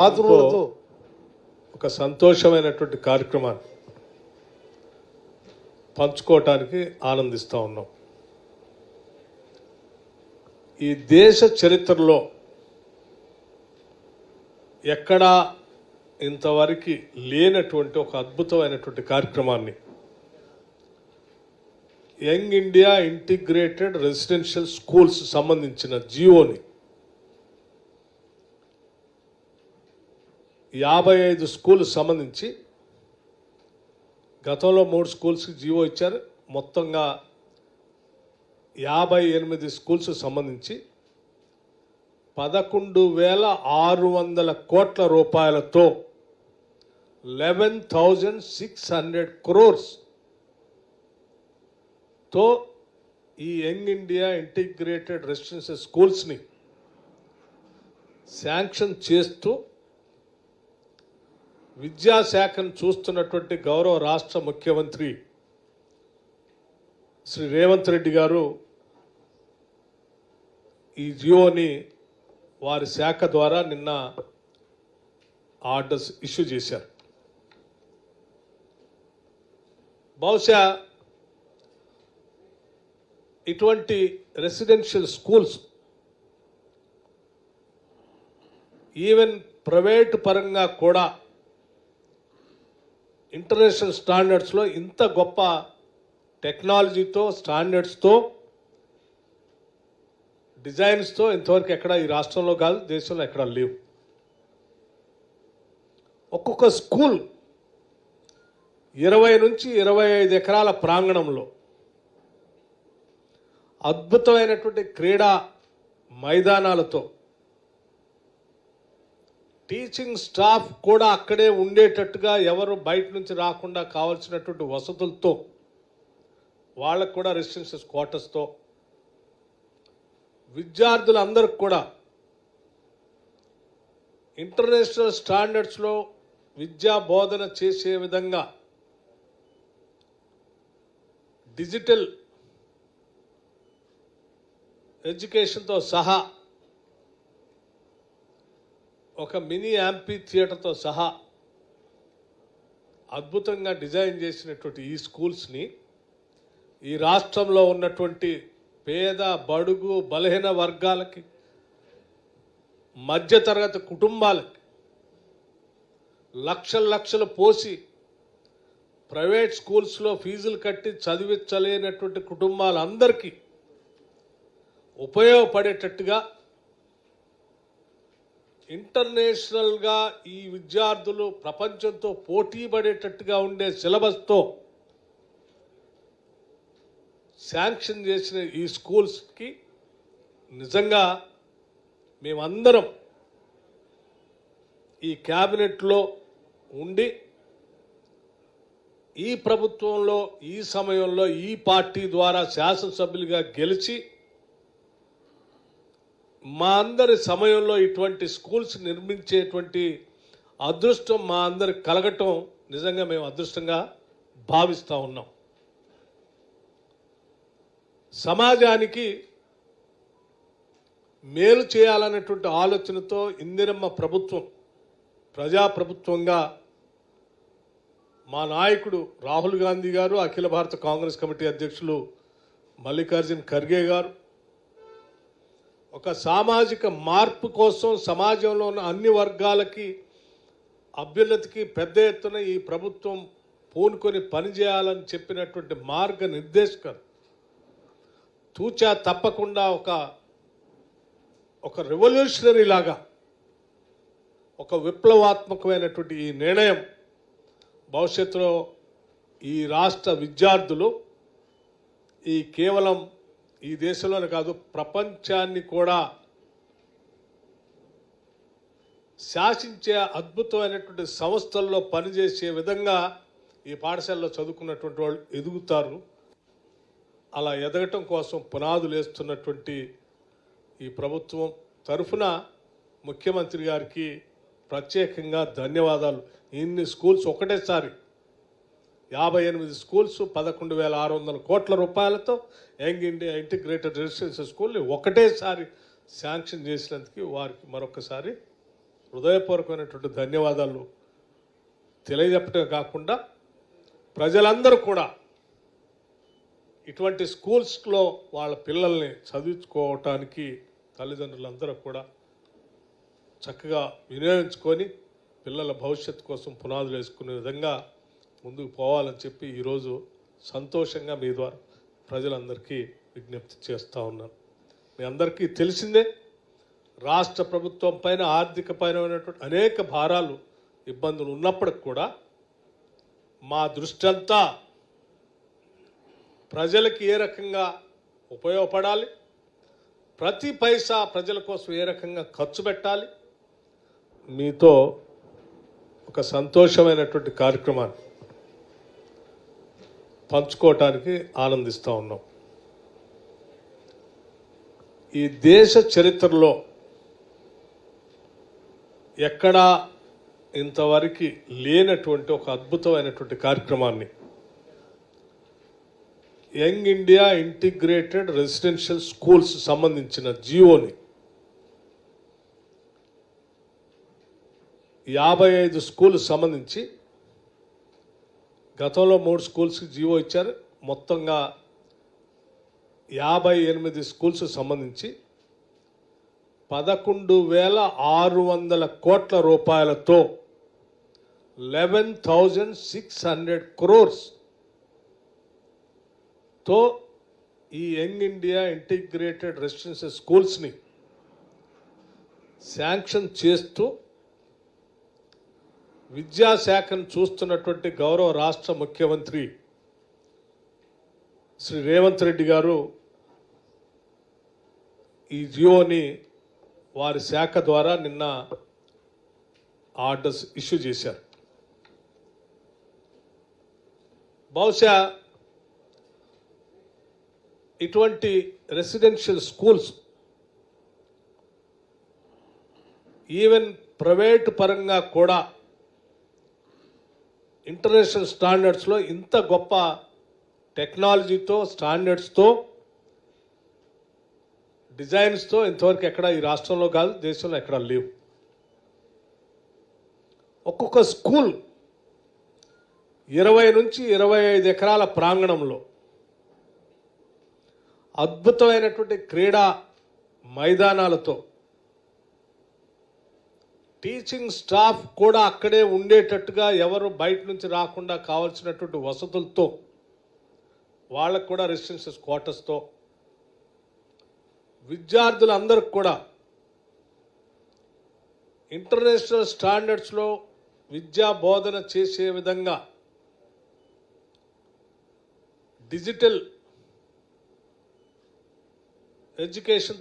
ఆతురులతో ఒక సంతోషమైనటువంటి కార్యక్రమాన్ని పంచుకోవటానికి ఆనందిస్తూ ఉన్నాం. ఈ దేశ చరిత్రలో ఎక్కడా ఇంతవరకు లేనటువంటి ఒక అద్భుతమైనటువంటి కార్యక్రమాన్ని young India integrated residential schools సంబంధించిన జియోని 55 స్కూల్ సంబంధించి గతంలో 3 స్కూల్స్కి జియో ఇచ్చారు. మొత్తంగా 58 స్కూల్స్ సంబంధించి 11,600 కోట్ల రూపాయలతో 11,600 crores తో ఈ యంగ్ ఇండియా ఇంటిగ్రేటెడ్ రెసిడెన్షియల్ స్కూల్స్ని శాంక్షన్ చేస్తూ విద్యాశాఖను చూస్తున్నటువంటి గౌరవ రాష్ట్ర ముఖ్యమంత్రి శ్రీ రేవంత్ రెడ్డి గారు ఈ జియోని వారి శాఖ ద్వారా నిన్న ఆర్డర్స్ ఇష్యూ చేశారు. బహుశా ఇటువంటి రెసిడెన్షియల్ స్కూల్స్ ఈవెన్ ప్రైవేట్ పరంగా కూడా ఇంటర్నేషనల్ స్టాండర్డ్స్లో ఇంత గొప్ప టెక్నాలజీతో స్టాండర్డ్స్తో డిజైన్స్తో ఇంతవరకు ఎక్కడ ఈ రాష్ట్రంలో కాదు దేశంలో ఎక్కడ లేవు. ఒక్కొక్క స్కూల్ 20 నుంచి 25 ఎకరాల ప్రాంగణంలో అద్భుతమైనటువంటి క్రీడా మైదానాలతో టీచింగ్ స్టాఫ్ కూడా అక్కడే ఉండేటట్టుగా ఎవరు బయట నుంచి రాకుండా కావాల్సినటువంటి వసతులతో వాళ్ళకు కూడా రెసిడెన్షియల్ క్వార్టర్స్తో విద్యార్థులందరికి కూడా ఇంటర్నేషనల్ స్టాండర్డ్స్లో విద్యా బోధన చేసే విధంగా డిజిటల్ ఎడ్యుకేషన్తో సహా ఒక మినీ యాంపీ థియేటర్తో సహా అద్భుతంగా డిజైన్ చేసినటువంటి ఈ స్కూల్స్ని ఈ రాష్ట్రంలో ఉన్నటువంటి పేద బడుగు బలహీన వర్గాలకి మధ్యతరగతి కుటుంబాలకి లక్షలు పోసి ప్రైవేట్ స్కూల్స్లో ఫీజులు కట్టి చదివించలేనటువంటి కుటుంబాలందరికీ ఉపయోగపడేటట్టుగా ఇంటర్నేషనల్గా ఈ విద్యార్థులు ప్రపంచంతో పోటీ పడేటట్టుగా ఉండే సిలబస్తో శాంక్షన్ చేసిన ఈ స్కూల్స్కి నిజంగా మేమందరం ఈ క్యాబినెట్లో ఉండి ఈ ప్రభుత్వంలో ఈ సమయంలో ఈ పార్టీ ద్వారా శాసనసభ్యులుగా గెలిచి మా అందరి సమయంలో ఇటువంటి స్కూల్స్ నిర్మించేటువంటి అదృష్టం మా అందరికి కలగటం నిజంగా మేము అదృష్టంగా భావిస్తూ ఉన్నాం. సమాజానికి మేలు చేయాలనేటువంటి ఆలోచనతో ఇందిరమ్మ ప్రభుత్వం ప్రజాప్రభుత్వంగా మా నాయకుడు రాహుల్ గాంధీ గారు, అఖిల భారత కాంగ్రెస్ కమిటీ అధ్యక్షులు మల్లికార్జున్ ఖర్గే గారు ఒక సామాజిక మార్పు కోసం సమాజంలో ఉన్న అన్ని వర్గాలకి అభ్యున్నతికి పెద్ద ఎత్తున ఈ ప్రభుత్వం పూనుకొని పనిచేయాలని చెప్పినటువంటి మార్గ నిర్దేశకరు తూచా తప్పకుండా ఒక రెవల్యూషనరీ లాగా ఒక విప్లవాత్మకమైనటువంటి ఈ నిర్ణయం భవిష్యత్తులో ఈ రాష్ట్ర విద్యార్థులు కేవలం ఈ దేశంలోనే కాదు ప్రపంచాన్ని కూడా శాసించే అద్భుతమైనటువంటి సంస్థల్లో పనిచేసే విధంగా ఈ పాఠశాలలో చదువుకున్నటువంటి వాళ్ళు ఎదుగుతారు. అలా ఎదగటం కోసం పునాదులు వేస్తున్నటువంటి ఈ ప్రభుత్వం తరఫున ముఖ్యమంత్రి గారికి ప్రత్యేకంగా ధన్యవాదాలు. ఇన్ని స్కూల్స్ ఒకటేసారి 58 స్కూల్స్ 11,600 కోట్ల రూపాయలతో యంగ్ ఇండియా ఇంటిగ్రేటెడ్ రెసిడెన్షియల్ స్కూల్ని ఒకటేసారి శాంక్షన్ చేసినందుకు వారికి మరొకసారి హృదయపూర్వకమైనటువంటి ధన్యవాదాలు తెలియజెప్పటమే కాకుండా ప్రజలందరూ కూడా ఇటువంటి స్కూల్స్లో వాళ్ళ పిల్లల్ని చదివించుకోవటానికి తల్లిదండ్రులందరూ కూడా చక్కగా వినియోగించుకొని పిల్లల భవిష్యత్తు కోసం పునాదులు వేసుకునే విధంగా ముందుకు పోవాలని చెప్పి ఈరోజు సంతోషంగా మీ ద్వారా ప్రజలందరికీ విజ్ఞప్తి చేస్తూ ఉన్నాను. మీ అందరికీ తెలిసిందే, రాష్ట్ర ప్రభుత్వం పైన ఆర్థికపరమైనటువంటి అనేక భారాలు ఇబ్బందులు ఉన్నప్పటికి కూడా మా దృష్టి అంతా ప్రజలకి ఏ రకంగా ఉపయోగపడాలి, ప్రతి పైసా ప్రజల కోసం ఏ రకంగా ఖర్చు పెట్టాలి, మీతో ఒక సంతోషమైనటువంటి కార్యక్రమాన్ని పంచుకోవటానికి ఆనందిస్తూ ఉన్నాం. ఈ దేశ చరిత్రలో ఎక్కడా ఇంతవరకు లేనటువంటి ఒక అద్భుతమైనటువంటి కార్యక్రమాన్ని young India integrated residential schools సంబంధించిన జియోని 55 స్కూల్ సంబంధించి గతంలో 3 స్కూల్స్కి జియో ఇచ్చారు. మొత్తంగా 58 స్కూల్స్ సంబంధించి 11,600 కోట్ల రూపాయలతో 11,600 crores తో ఈ యంగ్ ఇండియా ఇంటిగ్రేటెడ్ రెసిడెన్షియల్ స్కూల్స్ని శాంక్షన్ చేస్తూ విద్యాశాఖను చూస్తున్నటువంటి గౌరవ రాష్ట్ర ముఖ్యమంత్రి శ్రీ రేవంత్ రెడ్డి గారు ఈ జియోని వారి శాఖ ద్వారా నిన్న ఆర్డర్స్ ఇష్యూ చేశారు. బహుశా ఇటువంటి రెసిడెన్షియల్ స్కూల్స్ ఈవెన్ ప్రైవేటు పరంగా కూడా ఇంటర్నేషనల్ స్టాండర్డ్స్లో ఇంత గొప్ప టెక్నాలజీతో స్టాండర్డ్స్తో డిజైన్స్తో ఇంతవరకు ఎక్కడ ఈ రాష్ట్రంలో కాదు దేశంలో ఎక్కడ లేవు. ఒక్కొక్క స్కూల్ 20 నుంచి 25 ఎకరాల ప్రాంగణంలో అద్భుతమైనటువంటి క్రీడా మైదానాలతో టీచింగ్ స్టాఫ్ కూడా అక్కడే ఉండేటట్టుగా ఎవరు బయట నుంచి రాకుండా కావాల్సినటువంటి వసతులతో వాళ్ళకు కూడా రెసిడెన్షియల్ క్వార్టర్స్తో విద్యార్థులందరికీ కూడా ఇంటర్నేషనల్ స్టాండర్డ్స్లో విద్యా బోధన చేసే విధంగా డిజిటల్ ఎడ్యుకేషన్